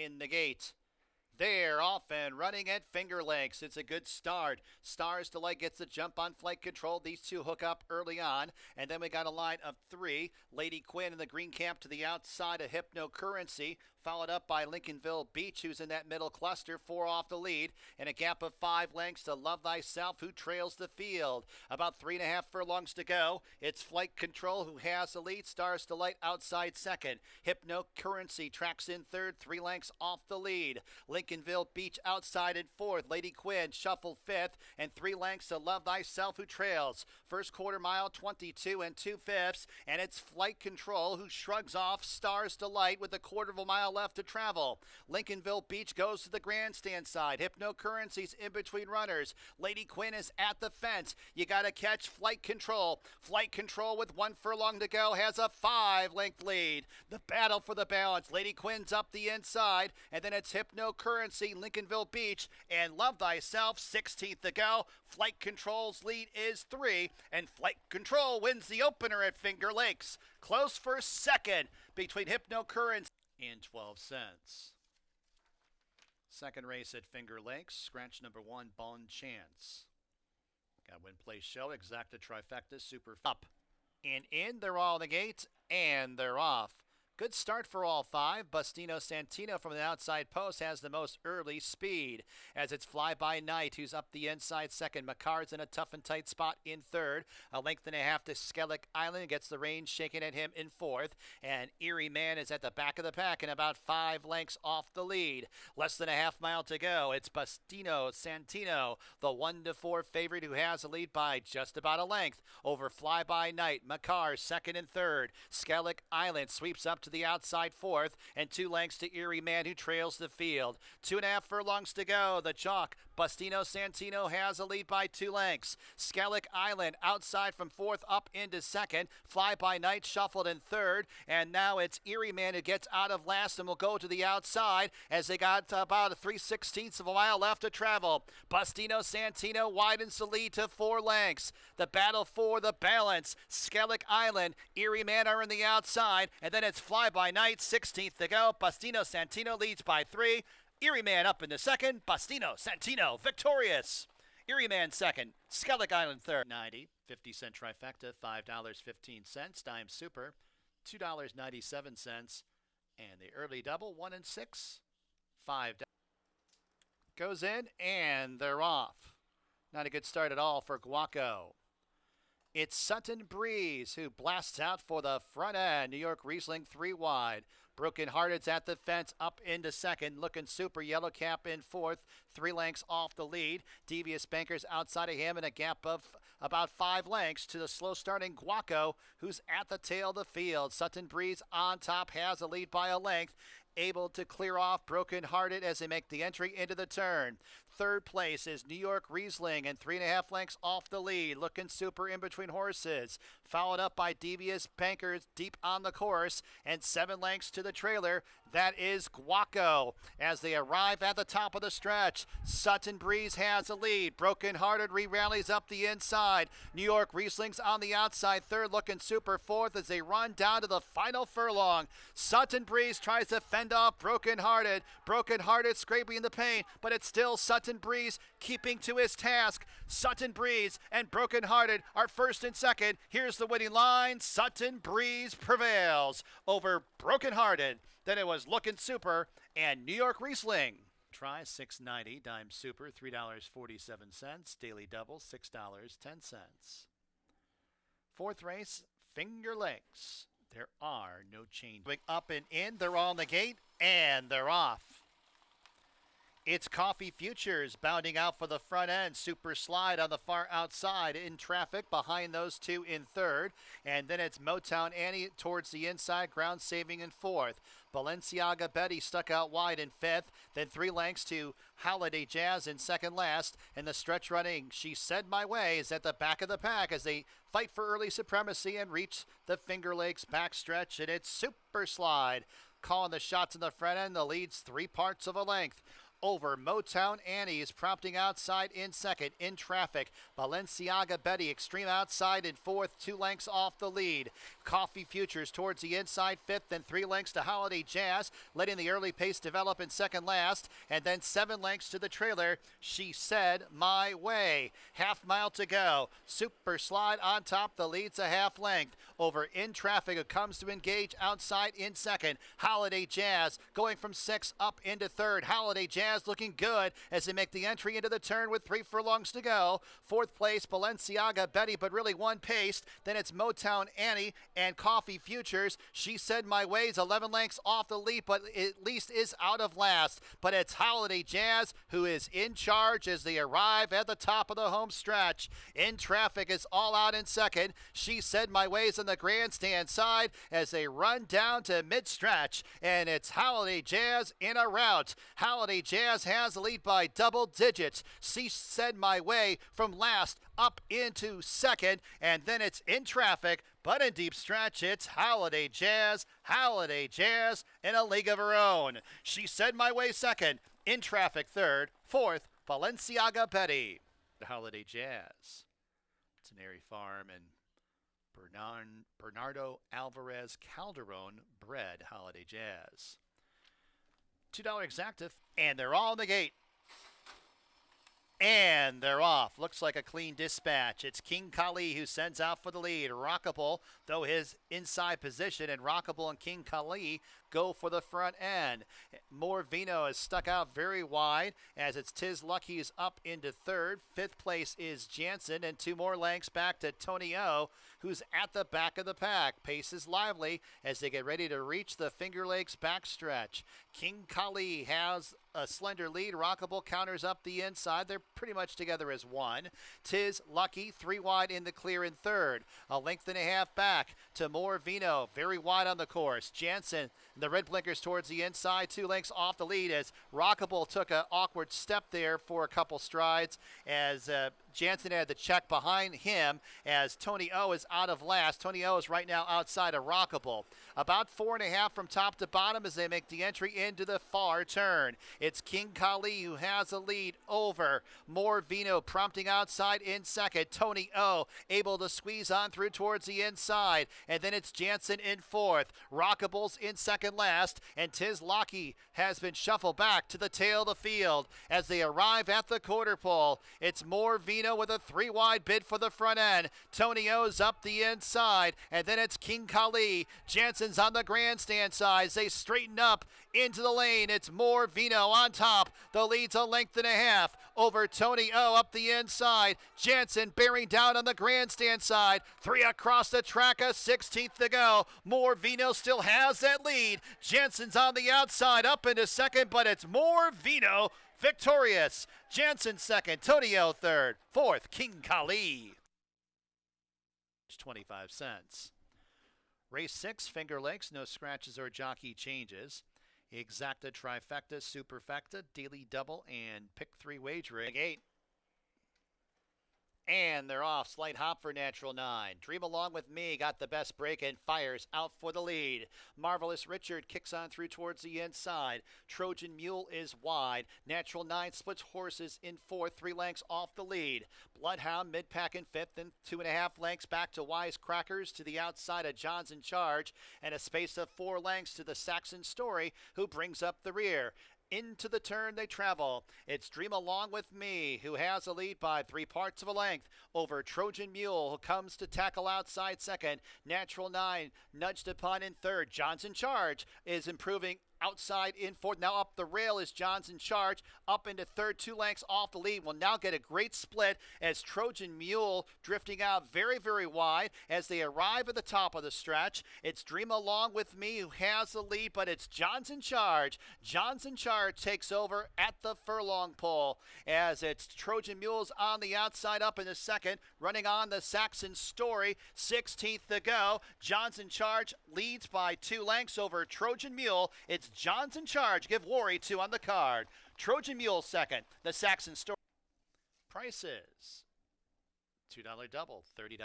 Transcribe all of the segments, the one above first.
in the gate. They're off and running at finger lengths. It's a good start. Stars Delight gets the jump on Flight Control. These two hook up early on. And then we got a line of 3. Lady Quinn in the green cap to the outside of Hypno Currency, followed up by Lincolnville Beach, who's in that middle cluster, 4 off the lead. And a gap of 5 lengths to Love Thyself, who trails the field. About 3.5 furlongs to go. It's Flight Control who has the lead. Stars Delight outside second. Hypno Currency tracks in third, 3 lengths off the lead. Lincolnville Beach outside in fourth. Lady Quinn shuffled fifth, and 3 lengths to Love Thyself, who trails. First quarter mile, 22 2/5, and it's Flight Control who shrugs off Stars Delight with a quarter of a mile left to travel. Lincolnville Beach goes to the grandstand side. Hypno Currency's in between runners. Lady Quinn is at the fence. You got to catch Flight Control. Flight Control with 1 furlong to go has a 5-length lead. The battle for the balance. Lady Quinn's up the inside, and then it's Hypno Currency, Lincolnville Beach, and Love Thyself, 16th to go. Flight Control's lead is 3, and Flight Control wins the opener at Finger Lakes. Close for second between Hypno Currency and 12 cents. Second race at Finger Lakes, scratch number 1, Bon Chance. Got win, place, show, exacta trifecta, super up and in. They're all in the gate, and they're off. Good start for all 5. Bustino Santino from the outside post has the most early speed, as it's Fly By Night, who's up the inside second. McCarr's in a tough and tight spot in third. A length and a half to Skellick Island, gets the reins shaken at him in fourth. And Erie Man is at the back of the pack and about 5 lengths off the lead. Less than a half mile to go. It's Bustino Santino, the 1-4 favorite, who has a lead by just about a length over Fly By Night. McCarr second and third. Skellick Island sweeps up to the outside fourth, and 2 lengths to Erie Man, who trails the field. 2.5 furlongs to go. The chalk, Bustino Santino, has a lead by 2 lengths. Skellick Island outside from fourth up into second. Fly By Night shuffled in third, and now it's Erie Man who gets out of last and will go to the outside, as they got about a 3/16 of a mile left to travel. Bustino Santino widens the lead to 4 lengths. The battle for the balance. Skellick Island, Erie Man are in the outside, and then it's Fly By Night, 16th to go. Bustino Santino leads by 3. Erie Man up in the second. Bustino Santino victorious. Erie Man second. Skellick Island third. 90, 50-cent trifecta, $5.15. Dime Super, $2.97. And the early double, 1 and 6, $5. Goes in, and they're off. Not a good start at all for Guaco. It's Sutton Breeze who blasts out for the front end. New York Riesling 3 wide. Broken Hearted's at the fence, up into second. Looking super. Yellow Cap in fourth, 3 lengths off the lead. Devious Bankers outside of him, and a gap of about 5 lengths to the slow starting Guaco, who's at the tail of the field. Sutton Breeze on top, has a lead by a length. Able to clear off Broken Hearted as they make the entry into the turn. Third place is New York Riesling, and 3.5 lengths off the lead. Looking super in between horses. Followed up by Devious Bankers deep on the course, and 7 lengths to the trailer. That is Guaco as they arrive at the top of the stretch. Sutton Breeze has a lead. Broken Hearted re-rallies up the inside. New York Riesling's on the outside third, looking super fourth as they run down to the final furlong. Sutton Breeze tries to fend off Broken Hearted. Broken Hearted scraping the paint, but it's still Sutton Breeze keeping to his task. Sutton Breeze and Broken Hearted are first and second. Here's the winning line. Sutton Breeze prevails over Broken Hearted. Then it was Looking Super and New York Riesling. Try $6.90. Dime Super, $3.47. Daily Double, $6.10. Fourth race, Finger Lakes. There are no changes. Up and in, they're all in the gate, and they're off. It's Coffee Futures bounding out for the front end. Super Slide on the far outside in traffic behind those 2 in third. And then it's Motown Annie towards the inside, ground saving in fourth. Balenciaga Betty stuck out wide in fifth. Then 3 lengths to Holiday Jazz in second last. And the stretch running, She Said My Way, is at the back of the pack as they fight for early supremacy and reach the Finger Lakes backstretch. And it's Super Slide calling the shots in the front end. The lead's 3 parts of a length over Motown Annie's, prompting outside in second. In traffic, Balenciaga Betty, extreme outside in fourth, 2 lengths off the lead. Coffee Futures towards the inside fifth, and 3 lengths to Holiday Jazz, letting the early pace develop in second last, and then 7 lengths to the trailer. She Said My Way. Half mile to go. Super Slide on top, the lead's a half length. Over In Traffic, who comes to engage outside in second. Holiday Jazz going from 6 up into third. Holiday Jazz looking good as they make the entry into the turn with 3 furlongs to go. Fourth place, Balenciaga Betty, but really one paced. Then it's Motown Annie and Coffee Futures. She Said My Way's 11 lengths off the lead, but at least is out of last. But it's Holiday Jazz who is in charge as they arrive at the top of the home stretch. In Traffic is all out in second. She Said My Way's on the grandstand side as they run down to mid-stretch, and it's Holiday Jazz in a rout. Holiday Jazz has the lead by double digits. She Said My Way from last up into second, and then it's In Traffic, but in deep stretch, it's Holiday Jazz in a league of her own. She Said My Way second, In Traffic third, fourth, Balenciaga Betty. The Holiday Jazz. Teneri Farm and Bernardo Alvarez Calderon bred Holiday Jazz. $2 exactive, and they're all in the gate. And they're off. Looks like a clean dispatch. It's King Kali who sends out for the lead. Rockable, though his inside position, and Rockable and King Kali go for the front end. More Vino is stuck out very wide as it's Tiz Lucky's up into third. Fifth place is Jansen, and 2 more lengths back to Tony O, who's at the back of the pack. Pace is lively as they get ready to reach the Finger Lakes backstretch. King Kali has a slender lead. Rockable counters up the inside. They're pretty much together as one. Tiz Lucky 3 wide in the clear in third. A length and a half back to More Vino, very wide on the course. Jansen, the red blinkers towards the inside, 2 lengths off the lead as Rockable took an awkward step there for a couple strides as Jansen had the check behind him as Tony O is out of last. Tony O is right now outside of Rockable. About 4.5 from top to bottom as they make the entry into the far turn. It's King Kali who has a lead over More Vino, prompting outside in second. Tony O able to squeeze on through towards the inside. And then it's Jansen in fourth. Rockable's in second last. And Tiz Lucky has been shuffled back to the tail of the field as they arrive at the quarter pole. It's More Vino with a 3 wide bid for the front end. Tony O's up the inside. And then it's King Kali. Jansen's on the grandstand side. They straighten up into the lane. It's More Vino on top. The lead's a length and a half over Tony O up the inside. Jansen bearing down on the grandstand side. 3 across the track, a 16th to go. More Vino still has that lead. Jansen's on the outside up into second, but it's More Vino victorious. Jansen second, Tony O third, fourth, King Kali. 25 cents. Race 6, Finger Lakes, no scratches or jockey changes. Exacta, Trifecta, Superfecta, Daily Double, and Pick 3 wagering. 8. And they're off. Slight hop for Natural 9. Dream Along With Me got the best break and fires out for the lead. Marvelous Richard kicks on through towards the inside. Trojan Mule is wide. Natural 9 splits horses in fourth, 3 lengths off the lead. Bloodhound mid-pack in fifth, and 2.5 lengths back to Wisecrackers to the outside of John's in Charge, and a space of 4 lengths to the Saxon Story, who brings up the rear. Into the turn they travel. It's Dream Along With Me, who has a lead by 3 parts of a length over Trojan Mule, who comes to tackle outside second. Natural 9 nudged upon in third. John's in Charge is improving outside in fourth. Now up the rail is John's in Charge. Up into third, 2 lengths off the lead. Will now get a great split as Trojan Mule drifting out very, very wide as they arrive at the top of the stretch. It's Dream Along With Me who has the lead, but it's John's in Charge. John's in Charge takes over at the furlong pole as it's Trojan Mule's on the outside up in the second, running on the Saxon Story. 16th to go. John's in Charge leads by 2 lengths over Trojan Mule. It's John's in Charge. Give Worry 2 on the card. Trojan Mule second. The Saxon Story. Prices. $2 double, $30. $2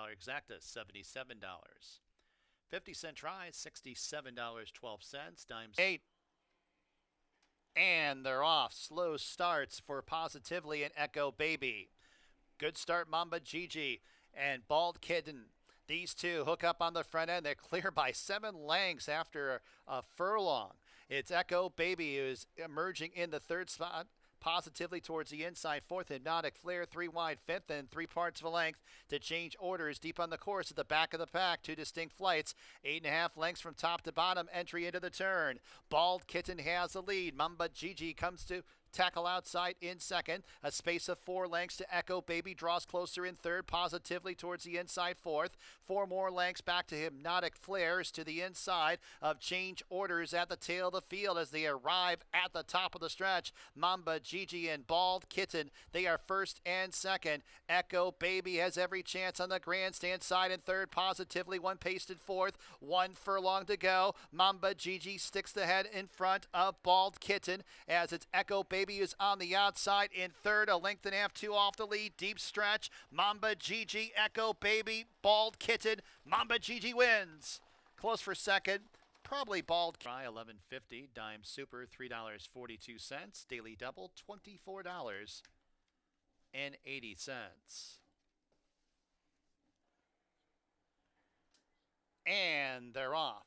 exacta, $77. 50-cent try, $67.12. Dimes 8. And they're off. Slow starts for Positively and Echo Baby. Good start, Mamba Gigi and Bald Kitten. These two hook up on the front end. They're clear by 7 lengths after a furlong. It's Echo Baby who's emerging in the third spot. Positively towards the inside, fourth. Hypnotic Flare, 3 wide, fifth, and 3 parts of a length to change orders deep on the course at the back of the pack. 2 distinct flights, 8.5 lengths from top to bottom. Entry into the turn. Bald Kitten has the lead. Mamba Gigi comes to tackle outside in second. A space of 4 lengths to Echo Baby draws closer in third. Positively towards the inside, fourth. 4 more lengths back to Hypnotic Flares to the inside of Change Orders at the tail of the field as they arrive at the top of the stretch. Mamba Gigi and Bald Kitten, they are first and second. Echo Baby has every chance on the grandstand side and third. Positively 1 pasted fourth. 1 furlong to go. Mamba Gigi sticks the head in front of Bald Kitten as it's Echo Baby is on the outside in third, a length and a half, 2 off the lead, deep stretch. Mamba Gigi, Echo Baby, Bald Kitten. Mamba Gigi wins. Close for second, probably Bald. Try $11.50, Dime Super $3.42, Daily Double $24.80. And they're off.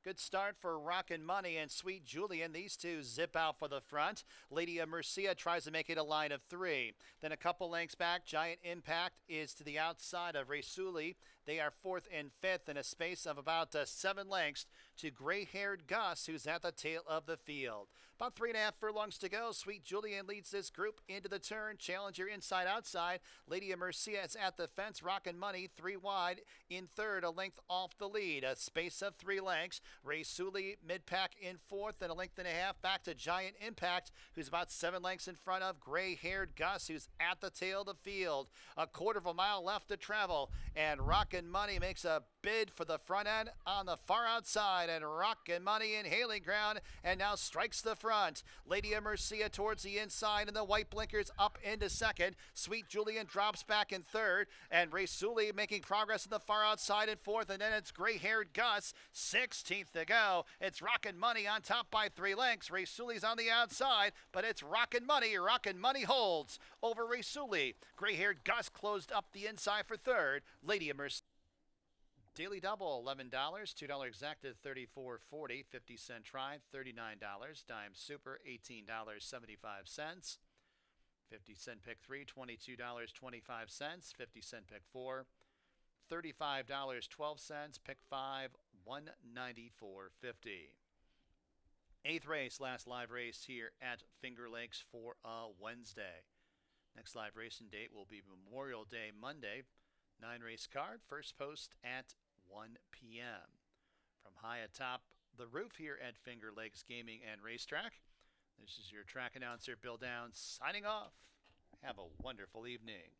Good start for Rockin' Money and Sweet Julian. These two zip out for the front. Lady of Mercia tries to make it a line of 3. Then a couple lengths back, Giant Impact is to the outside of Racetrack. They are fourth and fifth in a space of about 7 lengths to gray-haired Gus, who's at the tail of the field. About 3.5 furlongs to go. Sweet Julian leads this group into the turn. Challenger inside-outside. Lady of Mercia is at the fence. Rockin' Money 3 wide in third, a length off the lead. A space of 3 lengths. Ray Sully mid-pack in fourth and a length and a half back to Giant Impact, who's about 7 lengths in front of gray-haired Gus, who's at the tail of the field. A quarter of a mile left to travel, and Rockin' Money makes a bid for the front end on the far outside, and Rockin' Money in hailing ground and now strikes the front. Lady of Mercia towards the inside, and the white blinkers up into second. Sweet Julian drops back in third, and Ray Sully making progress in the far outside in fourth, and then it's gray-haired Gus, 16th to go. It's Rockin' Money on top by 3 lengths. Ray Sully's on the outside, but it's Rockin' Money. Rockin' Money holds over Ray Sully. Gray-haired Gus closed up the inside for third. Lady of Mercy. Daily Double, $11, $2 exacted, $34.40, 50-cent try, $39. Dime Super, $18.75. 50-cent pick 3, $22.25. 50-cent pick 4, $35.12. Pick 5, $194.50. 8th race, last live race here at Finger Lakes for a Wednesday. Next live racing date will be Memorial Day Monday. 9-race card, first post at 1 p.m. From high atop the roof here at Finger Lakes Gaming and Racetrack, this is your track announcer, Bill Downs, signing off. Have a wonderful evening.